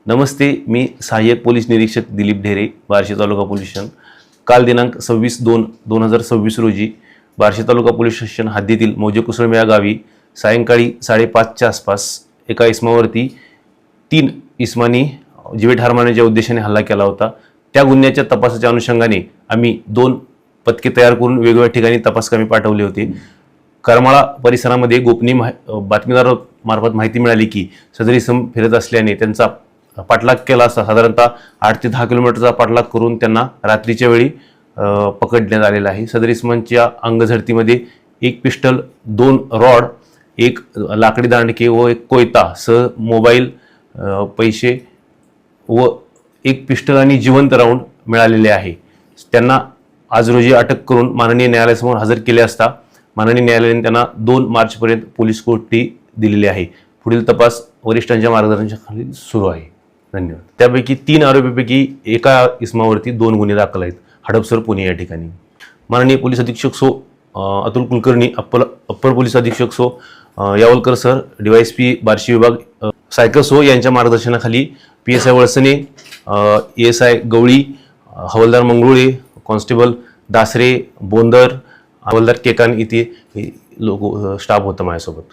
नमस्ते, मी सहाय्यक पोलीस निरीक्षक दिलीप ढेरे, बार्शी तालुका police station. काल दिनांक 26/2/2026 रोजी बार्शी तालुका पोलीस स्टेशन हद्दीतील मौजे कुसळम या गावी सायंकाळी 5:30च्या आसपास एका इसमावरती 3 इसमांनी जीवेठार मारण्याच्या उद्देशाने हल्ला केला होता. त्या गुन्ह्याच्या तपासाच्या अनुषंगाने आम्ही 2 पथके तयार करून वेगवेगळ्या ठिकाणी तपासकामी पाठवले होते. करमाळा परिसरामध्ये गोपनीय बातमीदारामार्फत माहिती मिळाली की सदर इसम फिरत असल्याने त्यांचा पाठलाग केला असता. साधारणतः 8 ते 10 किलोमीटरचा पाठलाग करून त्यांना रात्रीच्या वेळी पकडण्यात आलेला आहे. सदर इसमांच्या अंगझडतीमध्ये 1 पिस्टल, 2 रॉड, 1 लाकडी दांडके व 1 कोयता सह मोबाईल, पैसे व 1 पिस्टल आणि जिवंत राऊंड मिळालेले आहे. त्यांना आज रोजी अटक करून माननीय न्यायालयासमोर हजर केले असता माननीय न्यायालयाने त्यांना 2 मार्चपर्यंत पोलीस कोठडी दिलेली आहे. पुढील तपास वरिष्ठांच्या मार्गदर्शनाखाली सुरू आहे. धन्यवाद. त्यापैकी 3 आरोपीपैकी एका इसमावरती 2 गुन्हे दाखल आहेत. हडपसर, पुणे या ठिकाणी. माननीय पोलीस अधीक्षक सो अतुल कुलकर्णी, अप्पर पोलीस अधीक्षक सो यावलकर सर, DYSP बार्शी विभाग सायकर सो यांच्या मार्गदर्शनाखाली PSI वळसने, ASI गवळी, हवालदार मंगरुळे, कॉन्स्टेबल दासरे, बोंदर, हवालदार केकान इथे लोक स्टाफ होता माझ्यासोबत.